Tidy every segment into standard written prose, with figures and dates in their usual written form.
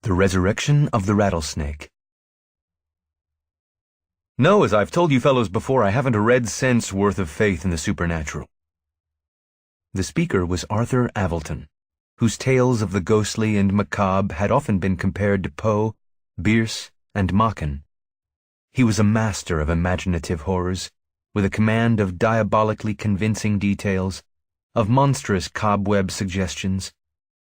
The Resurrection of the Rattlesnake. No, as I've told you fellows before, I haven't a red cent's worth of faith in the supernatural. The speaker was Arthur Avilton, whose tales of the ghostly and macabre had often been compared to Poe, Bierce, and Machen. He was a master of imaginative horrors, with a command of diabolically convincing details, of monstrous cobweb suggestions,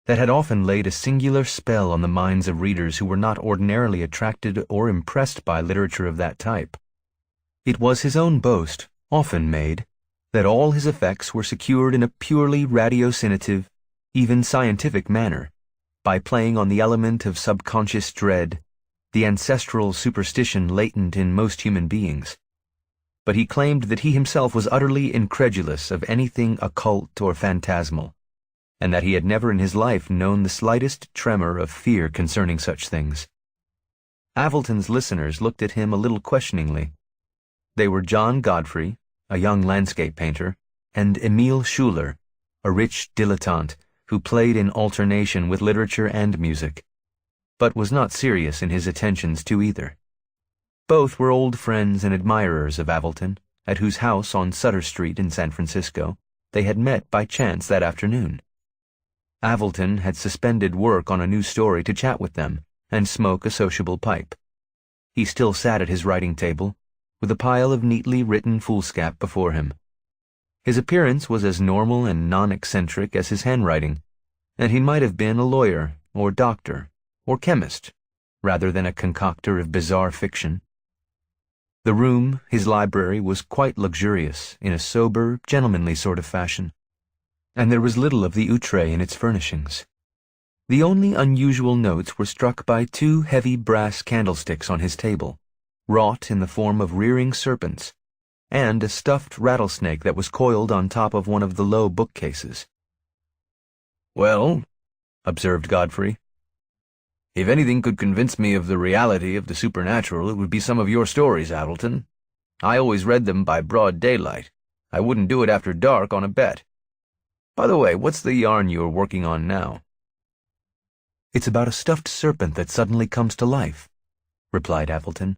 that had often laid a singular spell on the minds of readers who were not ordinarily attracted or impressed by literature of that type. It was his own boast, often made, that all his effects were secured in a purely ratiocinative, even scientific manner, by playing on the element of subconscious dread, the ancestral superstition latent in most human beings. But he claimed that he himself was utterly incredulous of anything occult or phantasmal, and that he had never in his life known the slightest tremor of fear concerning such things. Avilton's listeners looked at him a little questioningly. They were John Godfrey, a young landscape painter, and Emile Schuler, a rich dilettante who played in alternation with literature and music, but was not serious in his attentions to either. Both were old friends and admirers of Avilton, at whose house on Sutter Street in San Francisco they had met by chance that afternoon. Avilton had suspended work on a new story to chat with them and smoke a sociable pipe. He still sat at his writing table, with a pile of neatly written foolscap before him. His appearance was as normal and non-eccentric as his handwriting, and he might have been a lawyer, or doctor, or chemist, rather than a concocter of bizarre fiction. The room, his library, was quite luxurious, in a sober, gentlemanly sort of fashion, and there was little of the outre in its furnishings. The only unusual notes were struck by two heavy brass candlesticks on his table, wrought in the form of rearing serpents, and a stuffed rattlesnake that was coiled on top of one of the low bookcases. "Well," observed Godfrey, "if anything could convince me of the reality of the supernatural, it would be some of your stories, Avilton. I always read them by broad daylight. I wouldn't do it after dark on a bet. By the way, what's the yarn you're working on now?" "It's about a stuffed serpent that suddenly comes to life," replied Avilton.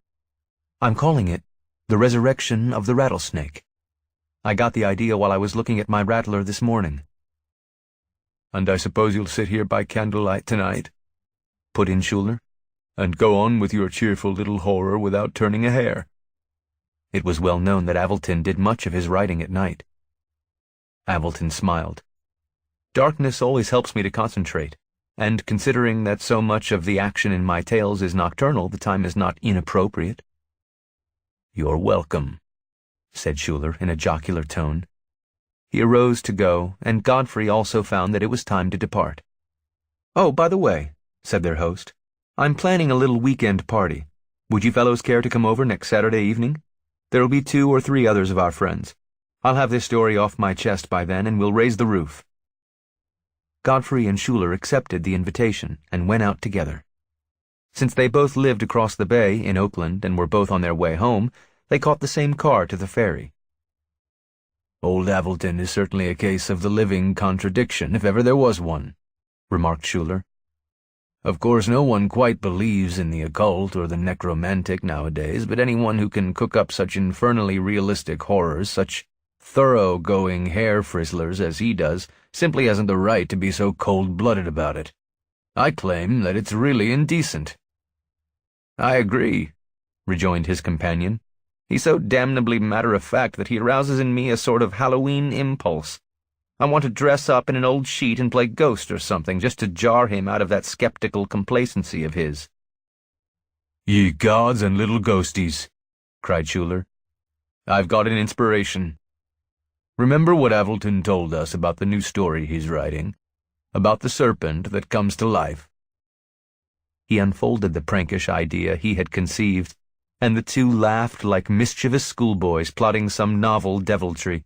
"I'm calling it The Resurrection of the Rattlesnake. I got the idea while I was looking at my rattler this morning." "And I suppose you'll sit here by candlelight tonight?" put in Schuler, "and go on with your cheerful little horror without turning a hair." It was well known that Avilton did much of his writing at night. Avilton smiled. "Darkness always helps me to concentrate, and considering that so much of the action in my tales is nocturnal, the time is not inappropriate." "You're welcome," said Schuler in a jocular tone. He arose to go, and Godfrey also found that it was time to depart. "Oh, by the way," said their host, "I'm planning a little weekend party. Would you fellows care to come over next Saturday evening? There'll be 2 or 3 others of our friends. I'll have this story off my chest by then, and we'll raise the roof." Godfrey and Schuler accepted the invitation and went out together. Since they both lived across the bay in Oakland and were both on their way home, they caught the same car to the ferry. "Old Avilton is certainly a case of the living contradiction, if ever there was one," remarked Schuler. "Of course, no one quite believes in the occult or the necromantic nowadays, but anyone who can cook up such infernally realistic horrors, such thorough-going hair-frizzlers as he does, simply hasn't the right to be so cold-blooded about it. I claim that it's really indecent." "I agree," rejoined his companion. "He's so damnably matter-of-fact that he arouses in me a sort of Halloween impulse. I want to dress up in an old sheet and play ghost or something, just to jar him out of that skeptical complacency of his." "Ye gods and little ghosties," cried Schuler. "I've got an inspiration. Remember what Avilton told us about the new story he's writing? About the serpent that comes to life?" He unfolded the prankish idea he had conceived, and the two laughed like mischievous schoolboys plotting some novel deviltry.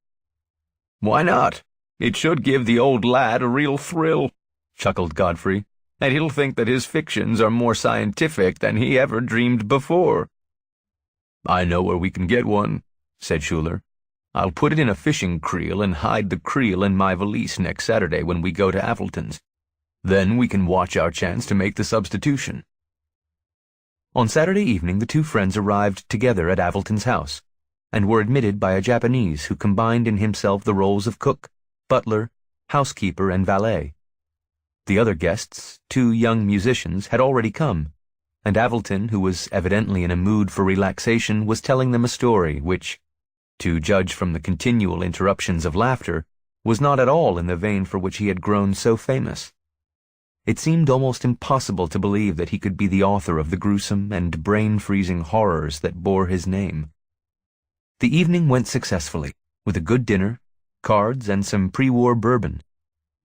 "Why not? It should give the old lad a real thrill," chuckled Godfrey, "and he'll think that his fictions are more scientific than he ever dreamed before." "I know where we can get one," said Schuler. "I'll put it in a fishing creel and hide the creel in my valise next Saturday when we go to Avilton's. Then we can watch our chance to make the substitution." On Saturday evening, the two friends arrived together at Avilton's house, and were admitted by a Japanese who combined in himself the roles of cook, butler, housekeeper, and valet. The other guests, two young musicians, had already come, and Avilton, who was evidently in a mood for relaxation, was telling them a story which, to judge from the continual interruptions of laughter, was not at all in the vein for which he had grown so famous. It seemed almost impossible to believe that he could be the author of the gruesome and brain-freezing horrors that bore his name. The evening went successfully, with a good dinner, cards, and some pre-war bourbon,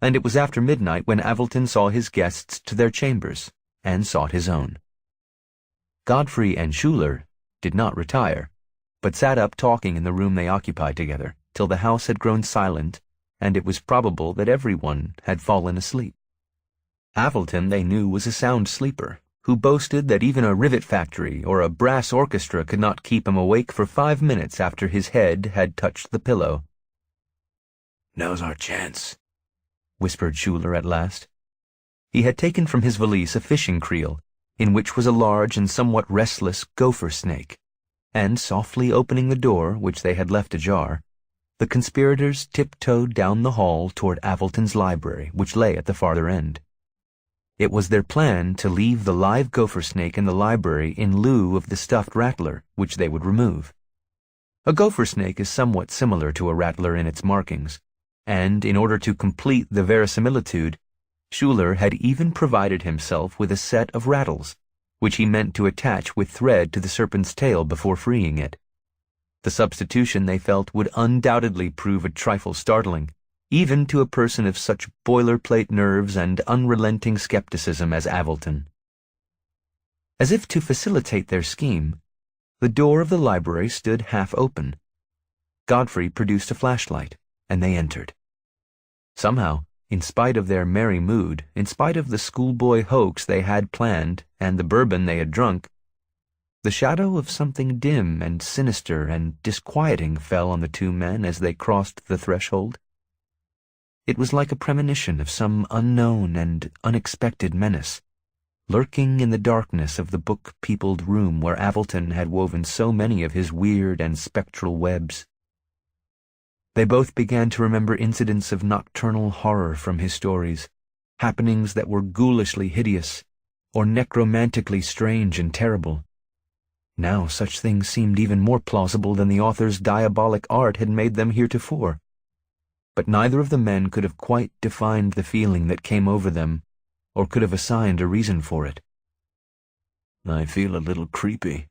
and it was after midnight when Avilton saw his guests to their chambers, and sought his own. Godfrey and Schuyler did not retire, but sat up talking in the room they occupied together, till the house had grown silent, and it was probable that everyone had fallen asleep. Avilton, they knew, was a sound sleeper, who boasted that even a rivet factory or a brass orchestra could not keep him awake for 5 minutes after his head had touched the pillow. "Now's our chance," whispered Schuyler at last. He had taken from his valise a fishing creel, in which was a large and somewhat restless gopher snake, and softly opening the door, which they had left ajar, the conspirators tiptoed down the hall toward Avilton's library, which lay at the farther end. It was their plan to leave the live gopher snake in the library in lieu of the stuffed rattler, which they would remove. A gopher snake is somewhat similar to a rattler in its markings, and in order to complete the verisimilitude, Schuyler had even provided himself with a set of rattles, which he meant to attach with thread to the serpent's tail before freeing it. The substitution, they felt, would undoubtedly prove a trifle startling, even to a person of such boilerplate nerves and unrelenting skepticism as Avilton. As if to facilitate their scheme, the door of the library stood half open. Godfrey produced a flashlight, and they entered. Somehow, in spite of their merry mood, in spite of the schoolboy hoax they had planned and the bourbon they had drunk, the shadow of something dim and sinister and disquieting fell on the two men as they crossed the threshold. It was like a premonition of some unknown and unexpected menace, lurking in the darkness of the book-peopled room where Avilton had woven so many of his weird and spectral webs. They both began to remember incidents of nocturnal horror from his stories, happenings that were ghoulishly hideous, or necromantically strange and terrible. Now such things seemed even more plausible than the author's diabolic art had made them heretofore. But neither of the men could have quite defined the feeling that came over them, or could have assigned a reason for it. "I feel a little creepy,"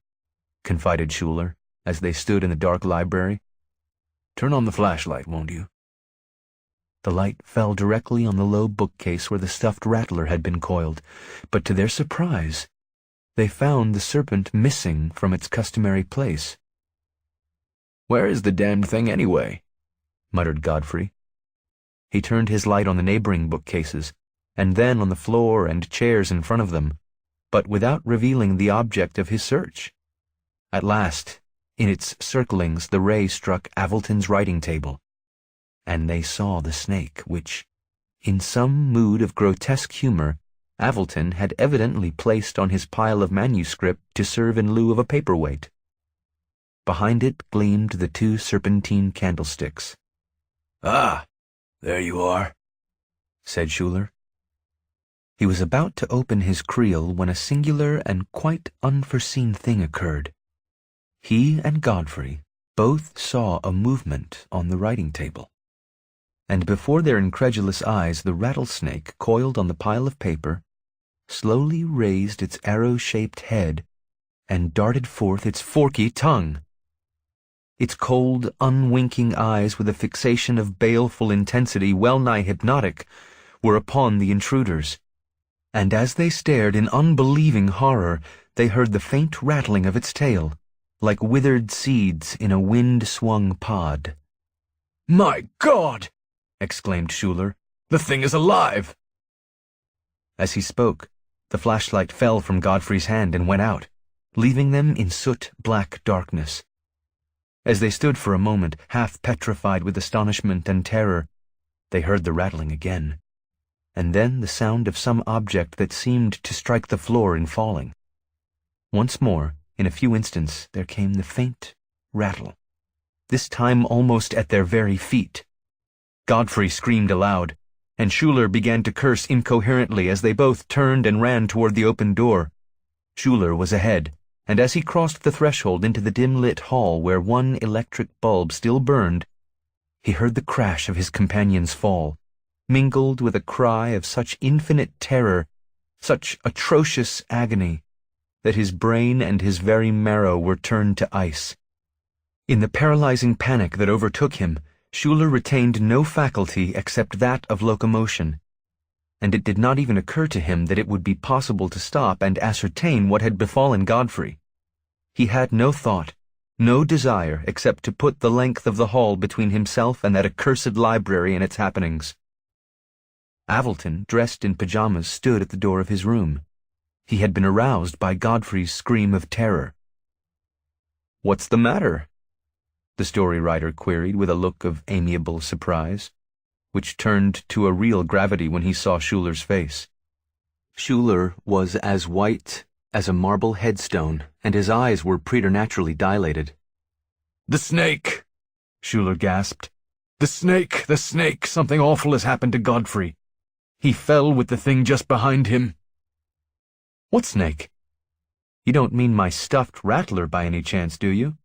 confided Schuyler, as they stood in the dark library. "Turn on the flashlight, won't you?" The light fell directly on the low bookcase where the stuffed rattler had been coiled, but to their surprise, they found the serpent missing from its customary place. "Where is the damned thing anyway?" muttered Godfrey. He turned his light on the neighboring bookcases, and then on the floor and chairs in front of them, but without revealing the object of his search. At last, in its circlings, the ray struck Avilton's writing table, and they saw the snake which, in some mood of grotesque humor, Avilton had evidently placed on his pile of manuscript to serve in lieu of a paperweight. Behind it gleamed the two serpentine candlesticks. "Ah, there you are," said Schuyler. He was about to open his creel when a singular and quite unforeseen thing occurred. He and Godfrey both saw a movement on the writing table, and before their incredulous eyes the rattlesnake coiled on the pile of paper slowly raised its arrow-shaped head and darted forth its forky tongue. Its cold, unwinking eyes, with a fixation of baleful intensity well-nigh hypnotic, were upon the intruders, and as they stared in unbelieving horror, they heard the faint rattling of its tail, like withered seeds in a wind-swung pod. "My God!" exclaimed Schuyler. "The thing is alive!" As he spoke, the flashlight fell from Godfrey's hand and went out, leaving them in soot-black darkness. As they stood for a moment, half petrified with astonishment and terror, they heard the rattling again. and then the sound of some object that seemed to strike the floor in falling. Once more, in a few instants, there came the faint rattle, this time almost at their very feet. Godfrey screamed aloud, and Schuler began to curse incoherently as they both turned and ran toward the open door. Schuler was ahead, and as he crossed the threshold into the dim-lit hall where one electric bulb still burned, he heard the crash of his companion's fall, mingled with a cry of such infinite terror, such atrocious agony, that his brain and his very marrow were turned to ice. In the paralyzing panic that overtook him, Schuler retained no faculty except that of locomotion, and it did not even occur to him that it would be possible to stop and ascertain what had befallen Godfrey. He had no thought, no desire except to put the length of the hall between himself and that accursed library and its happenings. Avilton, dressed in pajamas, stood at the door of his room. He had been aroused by Godfrey's scream of terror. "What's the matter?" the story writer queried with a look of amiable surprise, which turned to a real gravity when he saw Schuler's face. Schuler was as white as a marble headstone, and his eyes were preternaturally dilated. "The snake!" Schuler gasped. "The snake! The snake! Something awful has happened to Godfrey. He fell with the thing just behind him." "What snake? You don't mean my stuffed rattler by any chance, do you?"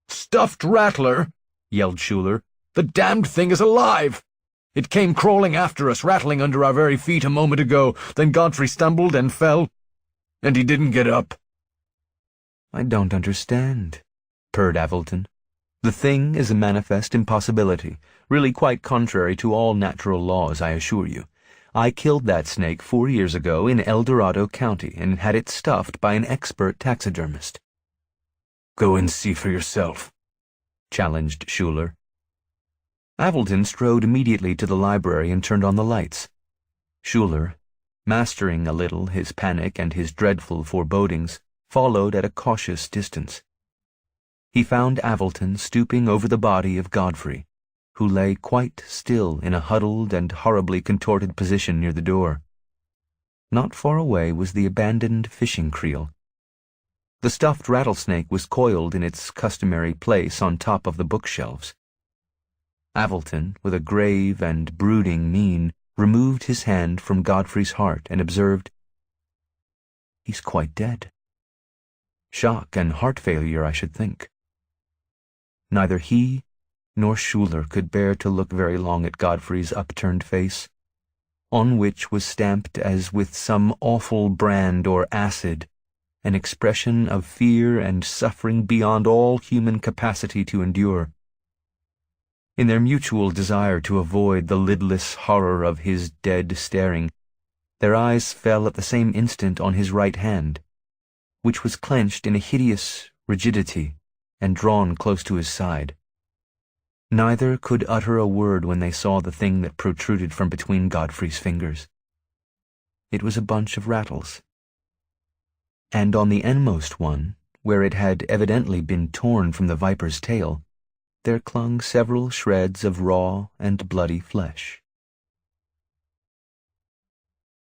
"Stuffed rattler!" yelled Schuler. "The damned thing is alive! It came crawling after us, rattling under our very feet a moment ago. Then Godfrey stumbled and fell, and he didn't get up." "I don't understand," purred Avilton. "The thing is a manifest impossibility, really quite contrary to all natural laws, I assure you. I killed that snake 4 years ago in El Dorado County and had it stuffed by an expert taxidermist." "Go and see for yourself," challenged Schuler. Avilton strode immediately to the library and turned on the lights. Schuler, mastering a little his panic and his dreadful forebodings, followed at a cautious distance. He found Avilton stooping over the body of Godfrey, who lay quite still in a huddled and horribly contorted position near the door. Not far away was the abandoned fishing creel. The stuffed rattlesnake was coiled in its customary place on top of the bookshelves. Avilton, with a grave and brooding mien, removed his hand from Godfrey's heart and observed, "He's quite dead. Shock and heart failure, I should think." Neither he nor Schuler could bear to look very long at Godfrey's upturned face, on which was stamped as with some awful brand or acid an expression of fear and suffering beyond all human capacity to endure. In their mutual desire to avoid the lidless horror of his dead staring, their eyes fell at the same instant on his right hand, which was clenched in a hideous rigidity and drawn close to his side. Neither could utter a word when they saw the thing that protruded from between Godfrey's fingers. It was a bunch of rattles, and on the endmost one, where it had evidently been torn from the viper's tail, there clung several shreds of raw and bloody flesh.